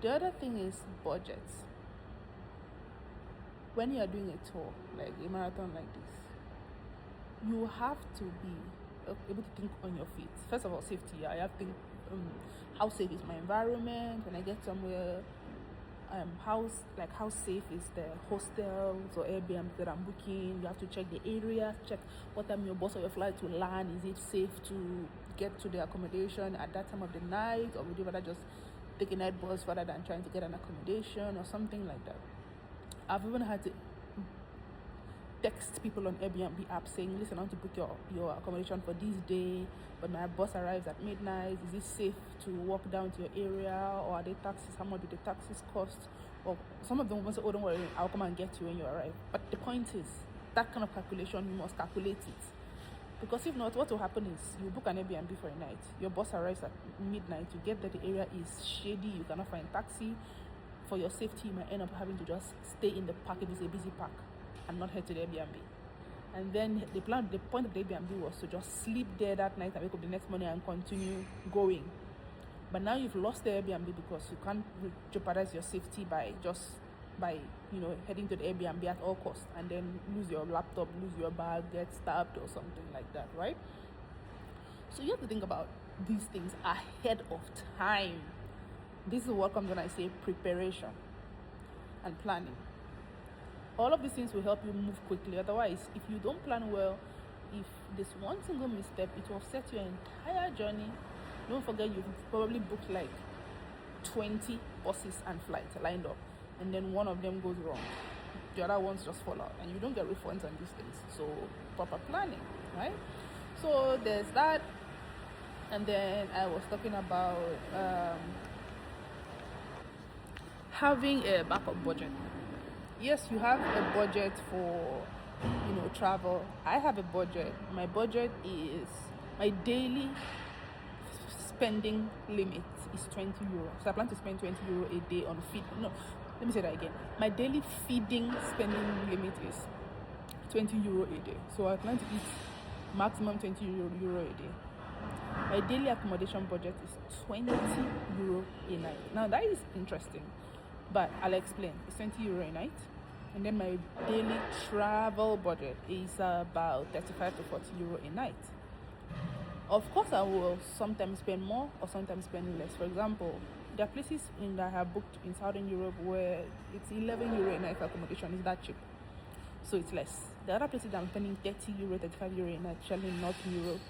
The other thing is budgets. When you are doing a tour, like a marathon like this, you have to be able to think on your feet. First of all, safety. I have to think, how safe is my environment when I get somewhere? How safe is the hostels or Airbnb that I'm booking? You have to check the area, check what time your bus or your flight will land. Is it safe to get to the accommodation at that time of the night, or would you rather just take a night bus rather than trying to get an accommodation or something like that? I've even had to text people on Airbnb app saying, listen, I want to book your accommodation for this day, but my bus arrives at midnight. Is it safe to walk down to your area, or are there taxis? How much do the taxis cost? Or some of them will say, oh, don't worry, I'll come and get you when you arrive. But the point is, that kind of calculation, you must calculate it. Because if not, what will happen is you book an Airbnb for a night, your bus arrives at midnight, you get that the area is shady, you cannot find taxi. For your safety, you might end up having to just stay in the park if it's a busy park and not head to the Airbnb. And then the point of the Airbnb was to just sleep there that night and wake up the next morning and continue going. But now you've lost the Airbnb because you can't jeopardize your safety by heading to the Airbnb at all costs, and then lose your laptop, lose your bag, get stabbed or something like that, right? So you have to think about these things ahead of time. This is what comes when I say preparation and planning. All of these things will help you move quickly. Otherwise, if you don't plan well, if there's one single misstep, it will upset your entire journey. Don't forget, you've probably booked like 20 buses and flights lined up, and then one of them goes wrong. The other ones just fall out, and you don't get refunds on these things. So proper planning, right? So there's that. And then I was talking about having a backup budget. Yes, you have a budget for travel. I have a budget. My budget is my daily spending limit is 20 euro. So I plan to spend 20 euro a day on feed. No, let me say that again. My daily feeding spending limit is 20 euro a day. So I plan to eat maximum 20 euro a day. My daily accommodation budget is 20 euro a night. Now that is interesting, but I'll explain. It's 20 euro a night. And then my daily travel budget is about 35 to 40 euro a night. Of course, I will sometimes spend more or sometimes spend less. For example, there are places that I have booked in Southern Europe where it's 11 euro a night accommodation. Is that cheap? So it's less. The other places that I'm spending 30 euro, 35 euro a night, especially in North Europe.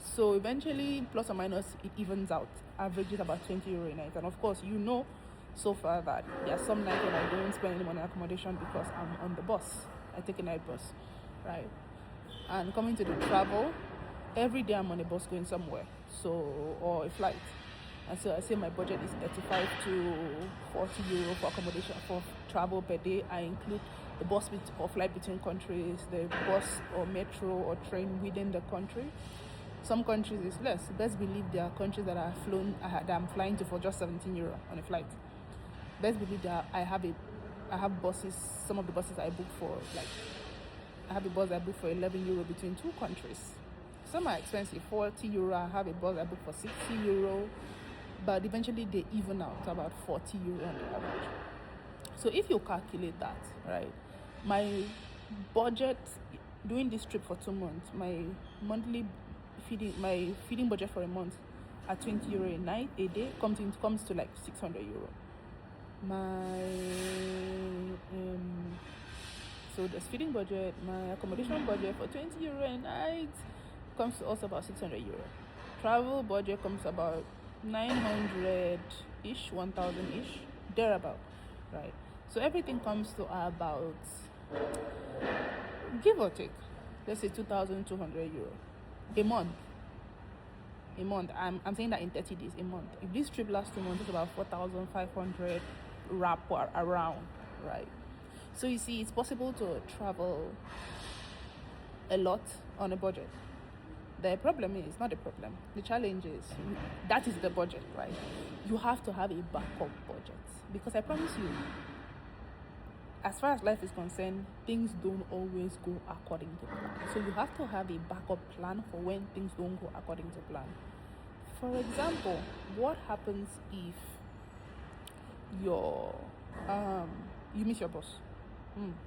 So eventually, plus or minus, it evens out. Average is about 20 euro a night. And of course, so far that there are some nights when I don't spend any money on accommodation because I'm on the bus. I take a night bus, right? And coming to the travel, every day I'm on a bus going somewhere, or a flight. And so I say my budget is 35 to 40 euro for accommodation for travel per day. I include the bus or flight between countries, the bus or metro or train within the country. Some countries is less. Best believe there are countries that that I'm flying to for just 17 euro on a flight. Best believe that I have buses. Some of the buses I book for, like, I have a bus I book for 11 euro between two countries. Some are expensive, 40 euro. I have a bus I book for 60 euro, but eventually they even out to about 40 euro on the average. So if you calculate that, right, my budget doing this trip for 2 months, my feeding budget for a month at 20 euro a night a day comes to like 600 euro. So the feeding budget, my accommodation budget for 20 euro a night comes to also about 600 euro. Travel budget comes about 900-ish, 1,000-ish, thereabout, right? So everything comes to about, give or take, let's say 2,200 euro a month. I'm saying that in 30 days, a month. If this trip lasts 2 months, it's about 4,500 wrap around, right? So you see, it's possible to travel a lot on a budget. The problem is not the problem. The challenge is that is the budget, right? You have to have a backup budget, because I promise you, as far as life is concerned, things don't always go according to plan. So you have to have a backup plan for when things don't go according to plan. For example, what happens if your you miss your bus.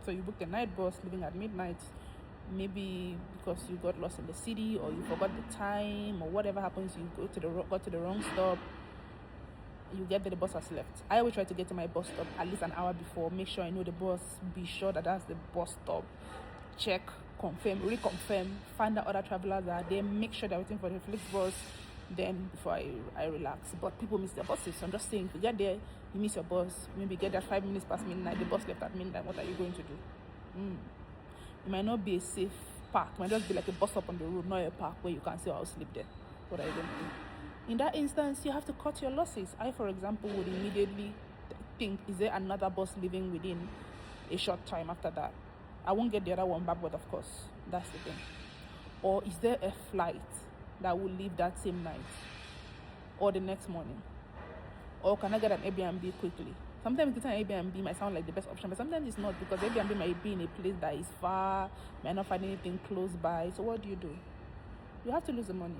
So you booked a night bus leaving at midnight, maybe because you got lost in the city or you forgot the time or whatever happens, you got to the wrong stop. You get there, the bus has left. I always try to get to my bus stop at least an hour before, make sure I know the bus, be sure that that's the bus stop, check, confirm, reconfirm, find out other travelers are there, make sure they're waiting for the Flixbus, then before I relax. But people miss their buses, so I'm just saying, if you get there, you miss your bus, maybe get there 5 minutes past midnight, the bus left at midnight, what are you going to do? It might not be a safe park, it might just be like a bus stop on the road, not a park where you can say, I'll sleep there. What are you going to do? In that instance, you have to cut your losses. I, for example, would immediately think, is there another bus leaving within a short time after that? I won't get the other one back, but of course, that's the thing. Or is there a flight that will leave that same night or the next morning? Or can I get an Airbnb quickly? Sometimes getting an Airbnb might sound like the best option, but sometimes it's not, because Airbnb might be in a place that is far, might not find anything close by. So what do? You have to lose the money.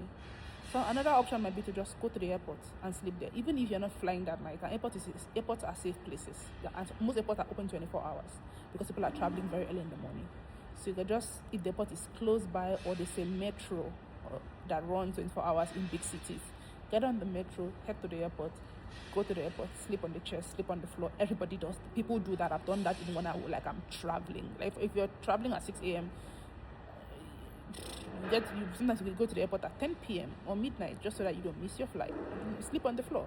So another option might be to just go to the airport and sleep there, even if you're not flying that night. And airports are safe places. And most airports are open 24 hours because people are traveling very early in the morning. So you can just, if the airport is close by or there's a metro that runs 24 hours in big cities, get on the metro, head to the airport, go to the airport, sleep on the chair, sleep on the floor. Everybody does. People do that. I've done that even when I'm traveling. Like if you're traveling at 6 a.m., sometimes you can go to the airport at 10 p.m. or midnight just so that you don't miss your flight. You sleep on the floor.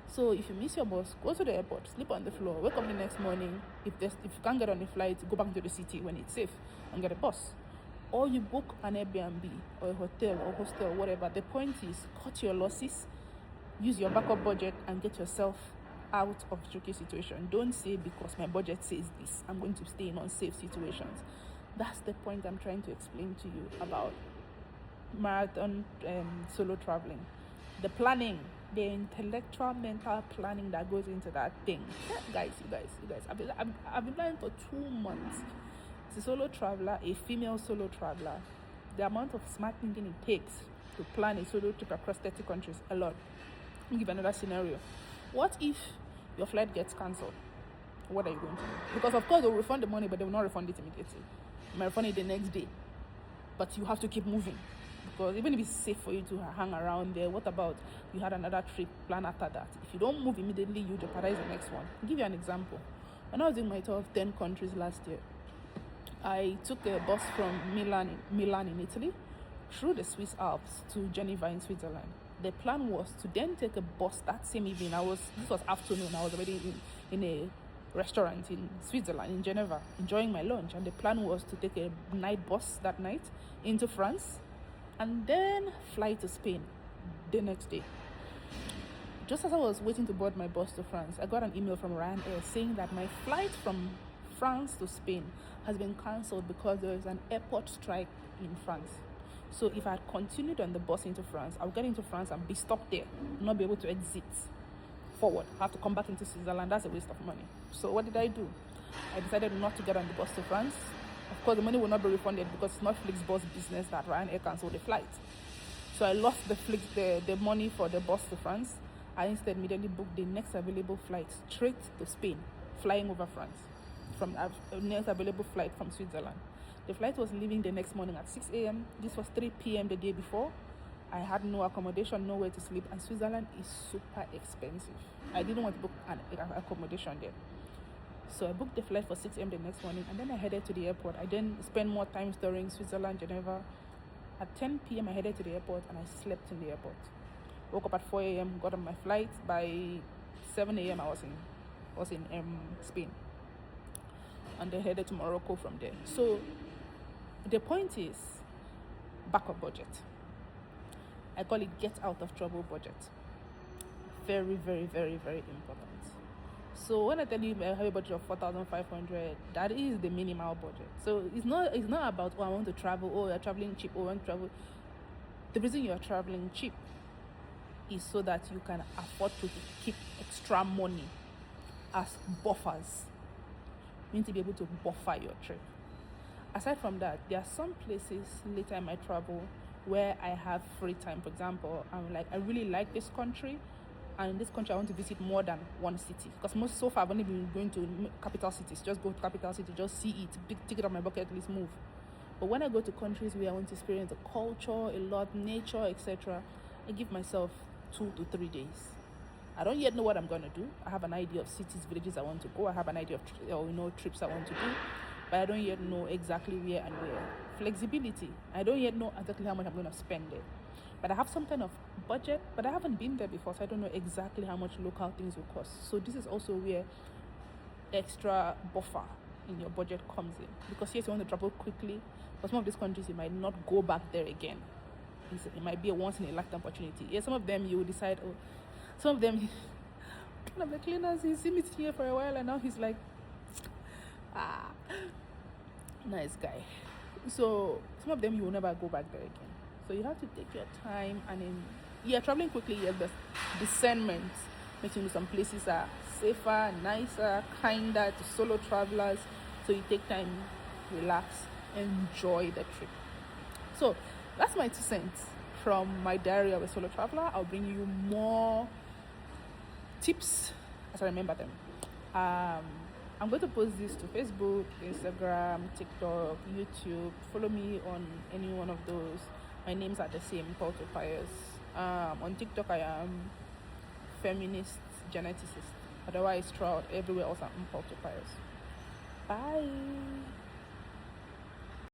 So if you miss your bus, go to the airport, sleep on the floor, wake up the next morning. If you can't get on a flight, go back to the city when it's safe and get a bus. Or you book an Airbnb or a hotel or hostel, whatever. The point is, cut your losses, use your backup budget, and get yourself out of tricky situation. Don't say, because my budget says this, I'm going to stay in unsafe situations. That's the point I'm trying to explain to you about marathon solo traveling. The planning, the intellectual, mental planning that goes into that thing. Yeah, you guys. I've been planning for 2 months. As a solo traveler, a female solo traveler, the amount of smart thinking it takes to plan a solo trip across 30 countries, a lot. Let me give another scenario. What if your flight gets cancelled? What are you going to do? Because of course they'll refund the money, but they will not refund it immediately. You might refund it the next day. But you have to keep moving. Because even if it's safe for you to hang around there, what about you had another trip planned after that? If you don't move immediately, you jeopardize the next one. I'll give you an example. When I was doing my tour of 10 countries last year, I took a bus from Milan in Italy through the Swiss Alps to Geneva in Switzerland. The plan was to then take a bus that same evening. This was afternoon. I was already in a restaurant in Switzerland, in Geneva, enjoying my lunch. And the plan was to take a night bus that night into France and then fly to Spain the next day. Just as I was waiting to board my bus to France, I got an email from Ryanair saying that my flight from France to Spain has been cancelled because there is an airport strike in France. So if I had continued on the bus into France, I would get into France and be stuck there, not be able to exit forward. I have to come back into Switzerland. That's a waste of money. So what did I do? I decided not to get on the bus to France. Of course, the money will not be refunded because it's not Flixbus business that Ryanair cancelled the flight. So I lost the money for the bus to France. I instead immediately booked the next available flight straight to Spain, flying over France, from the next available flight from Switzerland. The flight was leaving the next morning at 6 a.m. This was 3 p.m. the day before. I had no accommodation, nowhere to sleep, and Switzerland is super expensive. I didn't want to book an accommodation there. So I booked the flight for 6 a.m. the next morning, and then I headed to the airport. I then spent more time touring Switzerland, Geneva. At 10 p.m. I headed to the airport, and I slept in the airport. Woke up at 4 a.m., got on my flight. By 7 a.m. I was in Spain, and then headed to Morocco from there. So the point is, backup budget. I call it get out of trouble budget. Very, very, very, very important. So when I tell you I have a budget of 4,500, that is the minimal budget. So it's not about, I want to travel, you're traveling cheap, I want to travel. The reason you're traveling cheap is so that you can afford to keep extra money as buffers. You need to be able to buffer your trip. Aside from that, there are some places later in my travel where I have free time. For example, I'm like, I really like this country, and in this country I want to visit more than one city, because most so far I've only been going to capital cities. Just go to capital city, just see it, big ticket on my bucket list, move. But when I go to countries where I want to experience the culture a lot, nature, etc., I give myself 2 to 3 days. I don't yet know what I'm going to do. I have an idea of cities, villages I want to go. I have an idea of trips I want to do, but I don't yet know exactly where and where. Flexibility. I don't yet know exactly how much I'm going to spend there, but I have some kind of budget. But I haven't been there before, so I don't know exactly how much local things will cost. So this is also where extra buffer in your budget comes in, because yes, you want to travel quickly, but some of these countries you might not go back there again. It might be a once in a lifetime opportunity. Yeah, some of them you will decide, oh, some of them, one of the cleaners, he's seen me here for a while and now he's like, nice guy. So some of them you will never go back there again. So you have to take your time, and traveling quickly, yes, the discernment makes you know some places are safer, nicer, kinder to solo travelers. So you take time, relax, enjoy the trip. So that's my 2 cents from my diary of a solo traveler. I'll bring you more tips as I remember them. I'm going to post this to Facebook, Instagram, TikTok, YouTube. Follow me on any one of those. My names are the same, Paul Topias. On TikTok, I am feminist geneticist. Otherwise, throughout everywhere else, I'm Paul Topias. Bye.